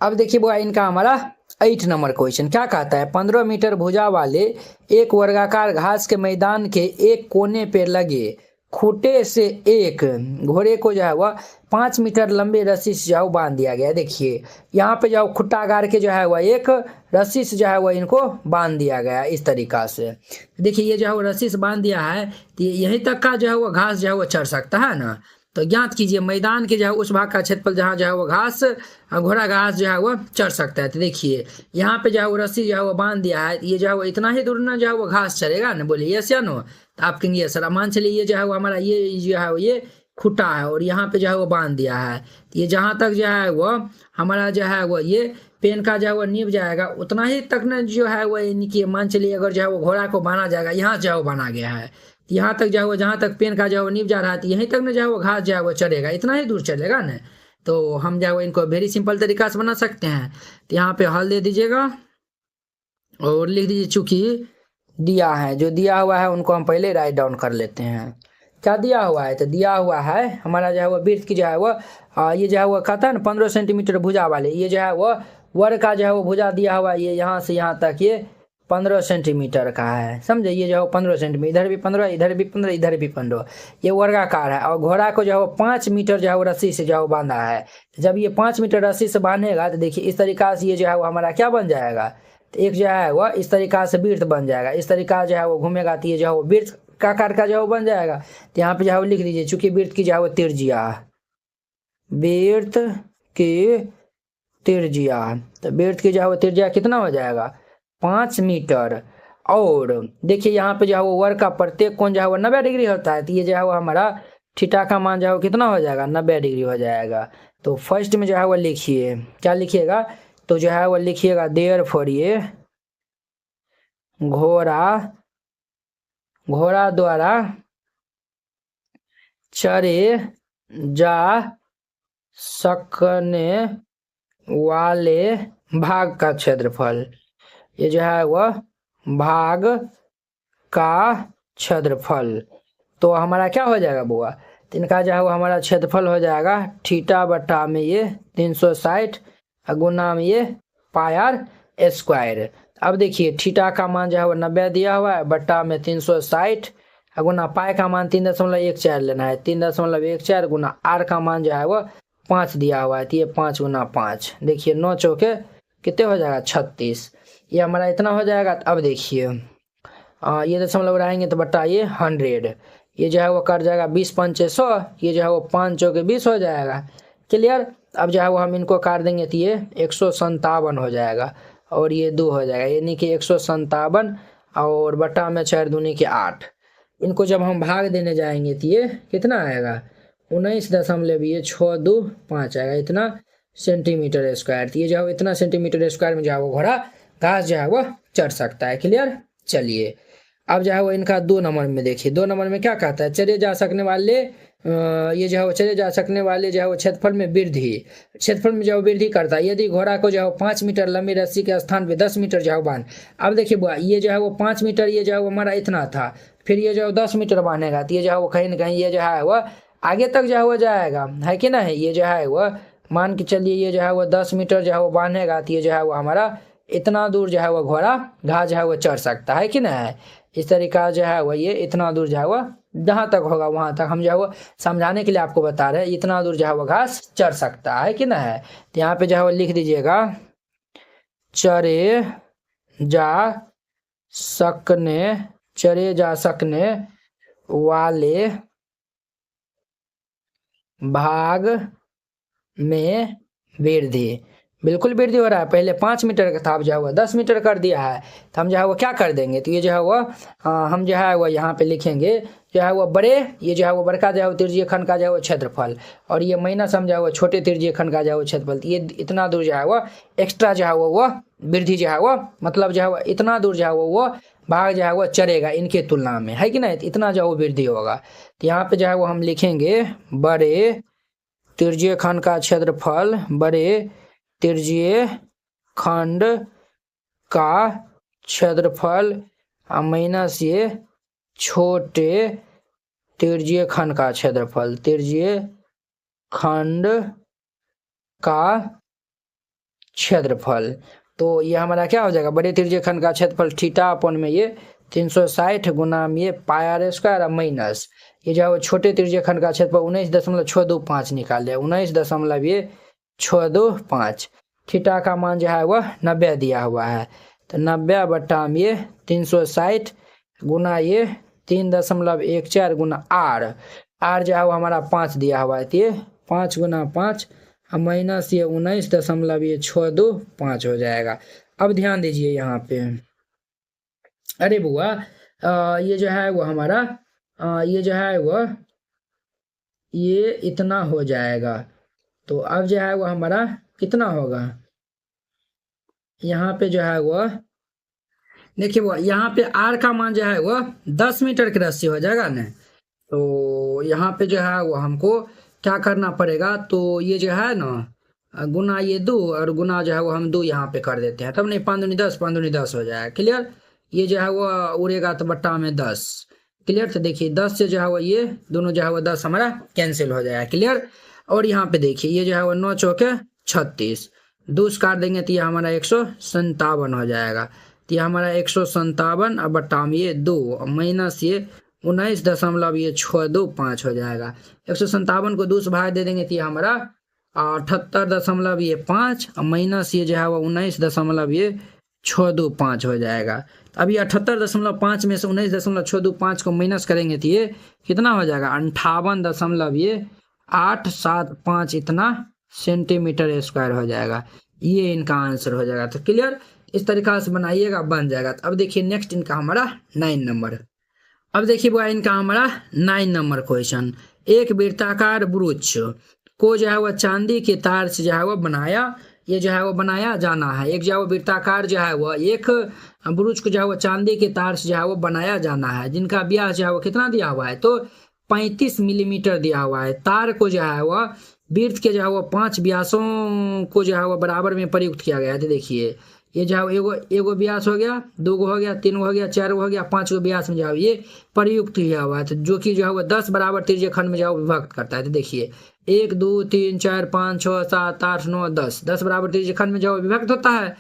अब देखिए बुआ इनका हमारा 8 नंबर क्वेश्चन क्या कहता है, 15 मीटर भुजा वाले एक वर्गाकार घास के मैदान के एक कोने पे लगे खूंटे से एक घोड़े को जो है वह 5 मीटर लंबे रस्सी से जाओ बांध दिया गया। देखिए यहाँ पे जाओ खुट्टा गाड़ के जो है वह एक रस्सी से जो है वह इनको बांध दिया गया इस तरीका से। देखिए ये जो है वो रस्सी से बांध दिया है तो यहीं तक का जो है वो घास जो है वो चढ़ सकता है ना। तो ज्ञात कीजिए मैदान के जो है उस भाग का क्षेत्रफल जहाँ जो है वो घास घोड़ा घास जो है वो चढ़ सकता है। तो देखिए यहाँ पे जो है वो रस्सी जो है वो बांध दिया है, ये जो है वो इतना ही दूर ना जो है वो घास चढ़ेगा ना। बोलिए यस या नो। तो आप कहेंगे यस सर। मान चलिए ये जो है वो हमारा ये जो है वो ये खुटा है और यहाँ पे जो है वो बांध दिया है। तो ये जहाँ तक जो है वो हमारा जो है वो ये पेन का जो है वो नीब जाएगा उतना ही तक ना जो है वो यानी मान चलिए अगर जो है वो घोड़ा को बांधा जाएगा, यहाँ जो है वो बांधा गया है यहाँ तक जो है वो जहाँ तक पेन का जो है वो नीब जा रहा है तो यहीं तक ना जो है वो घास जो है वो चढ़ेगा, इतना ही दूर चलेगा ना। तो हम जो है वो इनको वेरी सिंपल तरीका से बना सकते हैं। तो यहाँ पे हल दे दीजिएगा और लिख दीजिए चूंकि दिया है, जो दिया हुआ है उनको हम पहले राइट डाउन कर लेते हैं। क्या दिया हुआ है, तो दिया हुआ है हमारा जो है वो वृत्त की जो है वो ये जो है वो कहता है ना 15 सेंटीमीटर भुजा वाले, ये जो है वो वर्ग का जो है वो भुजा दिया हुआ है, ये यहाँ से यहाँ तक ये 15 सेंटीमीटर का है, समझे। ये जो है वो 15 सेंटीमीटर, इधर भी 15 इधर भी 15 इधर भी 15, ये वर्गाकार है। और घोड़ा को जो है वो 5 मीटर जो है वो रस्सी से जो है वो बांधा है। जब ये 5 मीटर रस्सी से बांधेगा तो देखिए इस तरीका से ये जो है वो हमारा क्या बन जाएगा, तो एक जो है वो इस तरीका से वृत्त बन जाएगा। इस तरीका जो है वो घूमेगा तो ये जो है वो वृत्त का आकार का जो है वो बन जाएगा। तो यहाँ पे जो है वो लिख दीजिए चूंकि वृत्त की जो है वो त्रिज्या, वृत्त की त्रिज्या, तो वृत्त की जो है वो त्रिज्या कितना हो जाएगा 5 मीटर। और देखिए यहाँ पे जो है वो वर्ग का प्रत्येक कोण जो है वो 90 डिग्री होता है। तो ये जो है वो हमारा थीटा का मान जो है वो कितना हो जाएगा 90 डिग्री हो जाएगा। तो फर्स्ट में जो है वो लिखिए, क्या लिखिएगा, तो जो है वो लिखिएगा देयरफॉर ये घोड़ा द्वारा चरे जा सकने वाले भाग का क्षेत्रफल, ये जो है वह भाग का क्षेत्रफल। तो हमारा क्या हो जाएगा बुआ, तो इनका जो है वो हमारा क्षेत्रफल हो जाएगा थीटा बटा में ये 360 गुना में ये पाई आर स्क्वायर। अब देखिए थीटा का मान जो है वो 90 दिया हुआ है बटा में 360 गुना पाई का मान 3.14 लेना है, 3.14 गुना आर का मान जो है वो 5 दिया हुआ है। तो ये 5 गुना 5, देखिए 9 चौके कितने हो जाएगा 36, ये हमारा इतना हो जाएगा। अब देखिए ये दशमलव रहेंगे तो बटा ये 100, ये जो है वो कट जाएगा 20 पंचे 100, ये जो है वो 5 चौके 20 हो जाएगा। क्लियर। अब जो है वो हम इनको काट देंगे तो ये 157 हो जाएगा और ये 2 हो जाएगा, यानी कि 157 और बटा में 4 दूनी के 8। इनको जब हम भाग देने जाएंगे तो ये कितना आएगा 19.625 आएगा, इतना सेंटीमीटर स्क्वायर। तो ये जो है इतना सेंटीमीटर स्क्वायर में जो है वो घोड़ा घास जो है वो चढ़ सकता है। क्लियर। चलिए अब जो है वो इनका 2 नंबर में देखिए, 2 नंबर में क्या कहता है, चले जा सकने वाले ये जो है वो चले जा सकने वाले जो है वो क्षेत्रफल में वृद्धि, क्षेत्रफल में जो है वृद्धि करता है यदि घोड़ा को जो है 5 मीटर लंबी रस्सी के स्थान पे 10 मीटर जो है बांध। अब देखिए बुआ ये जो है वो 5 मीटर ये जो है वो हमारा इतना था, फिर ये जो है 10 मीटर बांधेगा तो ये जो है वो कहीं ना कहीं ये जो है वो आगे तक जो है वो जाएगा, है कि नहीं। ये जो है वो मान के चलिए ये जो है वो 10 मीटर जो है वो बांधेगा तो ये जो है वो हमारा इतना दूर जो है वो घोड़ा घास जो है वो चढ़ सकता है कि नहीं। इस तरीका जो है वो ये इतना दूर जो है वो जहाँ तक होगा वहाँ तक हम जो है वो समझाने के लिए आपको बता रहे हैं, इतना दूर जो है वो घास चढ़ सकता है कि नहीं। तो यहाँ पे जो है वो लिख दीजिएगा चरे जा सकने वाले भाग में वृद्धि, बिल्कुल वृद्धि हो रहा है। पहले 5 मीटर का था, अब जो है वो 10 मीटर कर दिया है। तो हम जो है वो क्या कर देंगे, तो ये जो है वो हम जो है वो यहाँ पे लिखेंगे जो है वो बड़े, ये जो है वो बड़का जो है वो त्रिज्यीय खंड का जो है वो क्षेत्रफल, और ये माइनस हम जो है वो छोटे त्रिज्यीय खंड का जो है वो क्षेत्रफल। ये इतना दूर जो है वो एक्स्ट्रा जो है वो वृद्धि जो है वो मतलब जो है वो इतना दूर जो है वो भाग जो है वो चढ़ेगा इनके तुलना में, है कि नहीं। इतना जो है वो वृद्धि होगा। तो यहाँ पे जो है वो हम लिखेंगे बड़े त्रिज्यीय खंड का क्षेत्रफल, बड़े त्रिज्यीय खंड का क्षेत्रफल माइनस ये छोटे त्रिज्यीय खंड का क्षेत्रफल, त्रिज्यीय खंड का क्षेत्रफल। तो ये हमारा क्या हो जाएगा, बड़े त्रिज्यीय खंड का क्षेत्रफल थीटा अपन में ये 360 गुना में ये पाई आर स्क्वायर और माइनस ये जो है वो छोटे त्रिज्यीय खंड का क्षेत्रफल 19.625 निकाले, 19.625। थीटा का मान जो है वह 90 दिया हुआ है, तो 90 बटा में ये 360 गुना ये 3.14 गुना आर जो है वो हमारा 5 दिया हुआ है, तो ये 5 गुना 5 माइनस ये 19.625 हो जाएगा। अब ध्यान दीजिए यहाँ पे, अरे बुआ ये जो है वो हमारा ये जो है वह ये इतना हो जाएगा। तो अब जो है वो हमारा कितना होगा, यहाँ पे जो है वह देखिए वो यहाँ पे आर का मान जो है वह 10 मीटर की रस्सी हो जाएगा ना। तो यहाँ पे जो है वो हमको क्या करना पड़ेगा, तो ये जो है ना गुना ये 2 और गुना जो है वो हम 2 यहाँ पे कर देते हैं, तब नहीं 5 दूनी 10 5 दूनी 10 हो जाएगा। क्लियर, ये जो है वो उड़ेगा तो बट्टा में 10। क्लियर, तो देखिए 10 से जो है वो ये दोनों जो है वो 10 हमारा कैंसिल हो जाएगा। क्लियर, और यहाँ पे देखिए ये जो है वो 9 चौके 36, 2 काट देंगे तो ये हमारा 157 हो जाएगा। तो ये हमारा 157 और बट्टा में ये 2 माइनस ये 19.625 हो जाएगा। 157 को 2 से भाग दे देंगे तो ये हमारा 78.5 माइनस ये जो है वो 19.625 हो जाएगा। अब ये 78.5 में से 19.625 को माइनस करेंगे तो ये कितना हो जाएगा, 58.875 इतना सेंटीमीटर स्क्वायर हो जाएगा। ये इनका आंसर हो जाएगा। तो क्लियर, इस तरीका से बनाइएगा, बन जाएगा। तो अब देखिए नेक्स्ट इनका हमारा 9 नंबर। अब देखिए वो इनका हमारा 9 नंबर क्वेश्चन, एक वृत्ताकार ब्रुच को जो है वह चांदी के तार से जो है वह बनाया, ये जो है वो बनाया जाना है। एक जो है वो वृत्ताकार जो है वह एक ब्रुच को जो है वो चांदी के तार से जो है वो बनाया जाना है, जिनका व्यास जो है वो कितना दिया हुआ है, तो 35 मिलीमीटर दिया हुआ है। तार को जो है वह वृत्त के जो है वो 5 व्यासों को जो है वो बराबर में प्रयुक्त किया गया है। तो देखिए ये जो है एगो व्यास हो गया, 2 गो हो गया, 3 गो हो गया, 4 गो हो गया, 5 गो व्यास में जो है ये प्रयुक्त किया हुआ है, तो जो कि जो है वो 10 बराबर त्रिज्यीय खंड में जो है विभक्त करता है। तो देखिए 1 2 3 4 5 6 7 8 9 10 बराबर त्रिज्यीय खंड में जो है विभक्त होता है।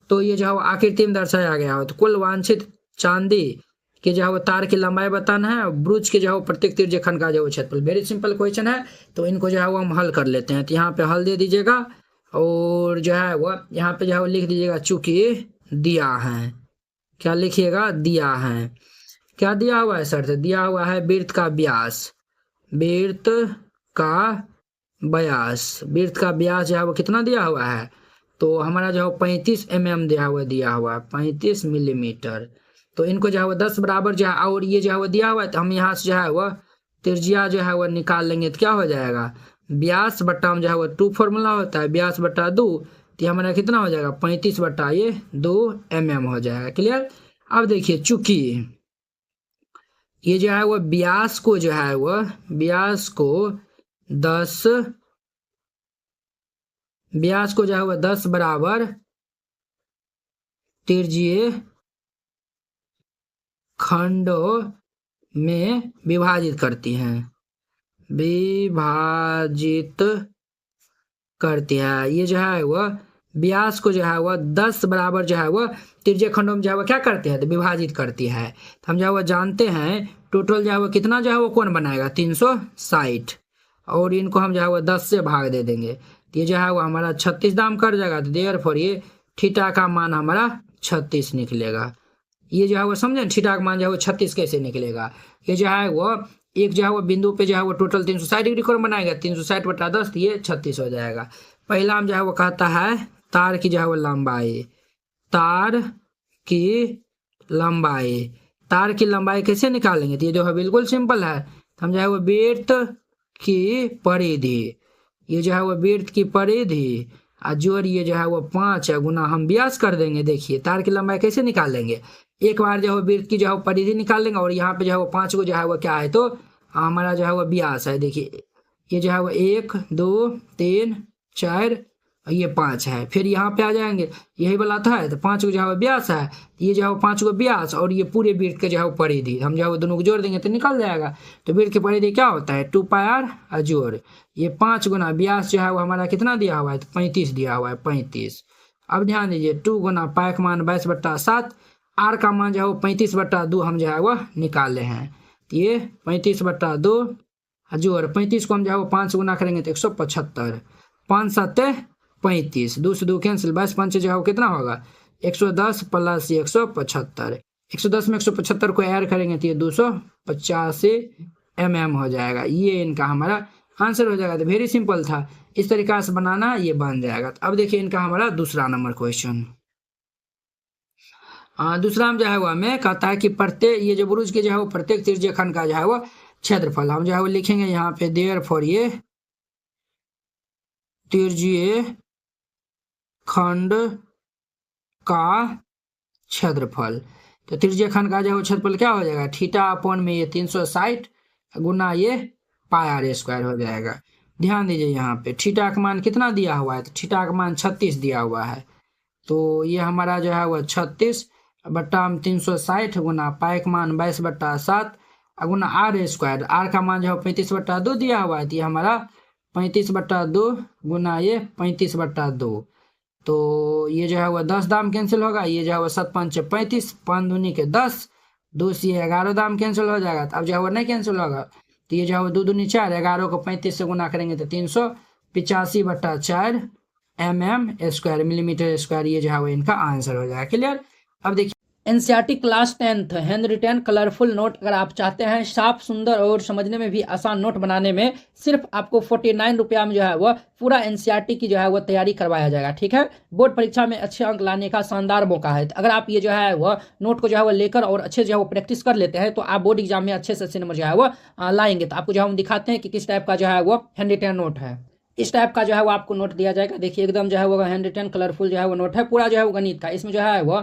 तो ये जो है आकृति में दर्शाया गया हो। तो कुल वांछित चांदी के जो है वो तार की लंबाई बताना है, ब्रुच के जो है प्रत्येक त्रिज्यीय खंड का जो है क्षेत्रफल। वेरी सिंपल क्वेश्चन है, तो इनको जो है वो हम हल कर लेते हैं। तो यहाँ पे हल दे दीजिएगा और जो है वो यहाँ पे जो है वो लिख दीजिएगा चूंकि दिया है, क्या लिखिएगा, दिया है। क्या दिया हुआ है सर, तो दिया हुआ है वृत्त का व्यास, वृत्त का व्यास जो है वो कितना दिया हुआ है, तो हमारा जो है 35 mm दिया हुआ है 35 मिलीमीटर। तो इनको जो है वो 10 बराबर जो है, और ये जो है वो दिया हुआ है, तो हम यहाँ से जो है वह त्रिज्या जो है वह निकाल लेंगे। तो क्या हो जाएगा, व्यास बट्टा में जो है वो 2 फॉर्मूला होता है, व्यास बट्टा 2, तो हमारा कितना हो जाएगा 35 बट्टा ये 2 mm हो जाएगा। क्लियर, अब देखिए चूंकि ये जो है वो व्यास को जो है वह व्यास को 10 बराबर त्रिज्यीय खंडों में विभाजित करती है, ये जो है वह व्यास को जो है वह 10 बराबर जो है वह त्रिज्यीय खंडों में जो है वह क्या करते हैं, तो विभाजित करती है। तो हम जो है वह जानते हैं टोटल जो है वह कितना जो है वो कौन बनाएगा 360, और इनको हम जो है वह 10 से भाग दे देंगे, तो ये जो है वो हमारा 36 दाम कर जाएगा। तो देयरफॉर ये थीटा का मान हमारा 36 निकलेगा। ये जो है वो समझे, थीटा का मान जो है वो 36 कैसे निकलेगा, ये जो है वो एक जो है वो बिंदु पे जो है वो टोटल 360 डिग्री कोण बनाएगा, 360 बटा 10 ये 36 हो जाएगा। पहला हम जो है वो कहता है तार की जो है वो लंबाई, तार की लंबाई कैसे निकालेंगे, तो ये जो है बिल्कुल सिंपल है। हम जो है वो वृत्त की परिधि, ये जो है वो वृत्त की परिधि जोड़ ये जो है वो 5 गुना हम व्यास कर देंगे। देखिए तार की लंबाई कैसे निकालेंगे, एक बार जो है वृत्त की जो है परिधि निकाल लेंगे, और यहाँ पे जो है वो 5 को जो है वो क्या है, तो हमारा जो है वो व्यास है। देखिए ये जो है वो 1 2 3 4 ये 5 है, फिर यहाँ पे आ जाएंगे, यही वाला था, तो 5 को जो है वो व्यास है, ये जो है वो 5 को व्यास, और ये पूरे वृत्त के जो है वो परिधि हम जो है वो दोनों को जोड़ देंगे तो निकल जाएगा। तो वृत्त की परिधि क्या होता है 2πr जोड़ ये 5 गुना व्यास जो है वो हमारा कितना दिया हुआ है, तो 35 दिया हुआ है 35, अब ध्यान दीजिए 2 गुना पाई का मान 22/7, आर का मान जो है वो 35/2 हम जो है वो निकाले हैं। तो ये 35/2 जोड़ 35 को हम जो है वो 5 गुना करेंगे तो 175, 5 7 35, 2 से 2 कैंसिल, 22 5 जो है वो कितना होगा 110 प्लस 175, 110 में 175 को ऐड करेंगे तो ये 285 mm हो जाएगा। ये इनका हमारा आंसर हो जाएगा। तो वेरी सिंपल था, इस तरीका से बनाना, ये बन जाएगा। तो अब देखिए इनका हमारा दूसरा नंबर क्वेश्चन। दूसरा में जो है वो हमें कहता है कि प्रत्येक ये जो बुरुज के जो है वो प्रत्येक त्रिज्यीय खंड का जो है वो क्षेत्रफल हम जो है वो लिखेंगे यहाँ पे देयरफॉर ये त्रिज्यीय खंड का क्षेत्रफल। तो त्रिज्यीय खंड का जो है क्षेत्रफल क्या हो जाएगा, थीटा अपॉन में ये 360 गुना ये पाई आर स्क्वायर हो जाएगा। ध्यान दीजिए यहाँ पे थीटा का मान कितना दिया हुआ है, तो थीटा का मान 36 दिया हुआ है। तो ये हमारा जो है वह 36 बट्टा 360 गुना पाई का मान 22/7 गुना आर स्क्वायर, आर का मान जो है 35/2 दिया हुआ है। तो ये हमारा 35/2 गुना ये 35/2, तो ये जो है वह 10 दाम कैंसिल होगा, ये जो है वह 7 5 35, 5 दूनी के 10, 2 से 11 दाम कैंसिल हो जाएगा। तो अब जो है वह नहीं कैंसिल होगा, तो ये जो है वह 2 दूनी 4, 11 को 35 से गुना करेंगे तो 385/4 mm² मिलीमीटर स्क्वायर, ये जो है वो इनका आंसर हो जाएगा। क्लियर। अब देखिए NCERT class 10th hand retain colourful note अगर आप चाहते हैं साफ सुंदर और समझने में भी आसान नोट बनाने में, सिर्फ आपको 49 रुपया में जो है वो पूरा एनसीईआरटी की जो है वो तैयारी करवाया जाएगा। ठीक है, बोर्ड परीक्षा में अच्छे अंक लाने का शानदार मौका है। अगर आप ये जो है वो नोट को जो है वो लेकर और अच्छे जो है वो प्रैक्टिस कर लेते हैं तो आप बोर्ड एग्जाम में अच्छे से अच्छे नंबर जो है वो लाएंगे। तो आपको जो है हम दिखाते हैं कि किस टाइप का जो है वो हैंड रिटेन नोट है। इस टाइप का जो है वो आपको नोट दिया जाएगा। देखिए एकदम जो है वो हैंड रिटेन कलरफुल जो है वो नोट है, पूरा जो है वो गणित का, इसमें जो है वो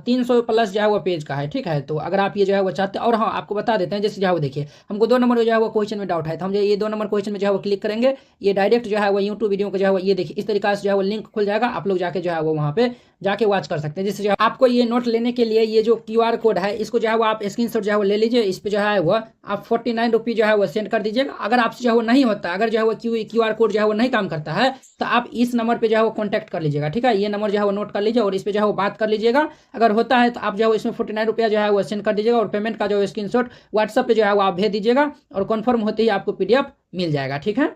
300 प्लस जो है वो पेज का है। ठीक है, तो अगर आप ये जो है वो चाहते हैं, और हाँ आपको बता देते हैं जैसे जो है वो देखिए हमको 2 नंबर जो है वो क्वेश्चन में डाउट है, तो हम जो ये 2 नंबर क्वेश्चन में जो है वो क्लिक करेंगे, ये डायरेक्ट जो है वो यूट्यूब वीडियो को जो है वो ये देखिए इस तरीके से जो है वो लिंक खुल जाएगा, आप लोग जाके जो है वो वहाँ पे जाके वॉच कर सकते हैं। जैसे जो आपको ये नोट लेने के लिए ये जो QR कोड है इसको जो है वो आप स्क्रीनशॉट जो है वो ले लीजिए, इस पे जो है वो आप 49 रुपये जो है वो सेंड कर दीजिएगा। अगर आपसे जो है वो नहीं होता, अगर जो है वो QR कोड जो है वो नहीं काम करता है तो आप इस नंबर पे जो है वो कॉन्टैक्ट कर लीजिएगा। ठीक है, ये नंबर जो है वो नोट कर लीजिए और इस पे जो है वो बात कर लीजिएगा। अगर होता है तो आप जो है इसमें 49 रुपया जो है वो सेंड कर दीजिएगा और पेमेंट का जो स्क्रीनशॉट व्हाट्सएप पे जो है वो आप भेज दीजिएगा और कन्फर्म होते ही आपको PDF मिल जाएगा। ठीक है।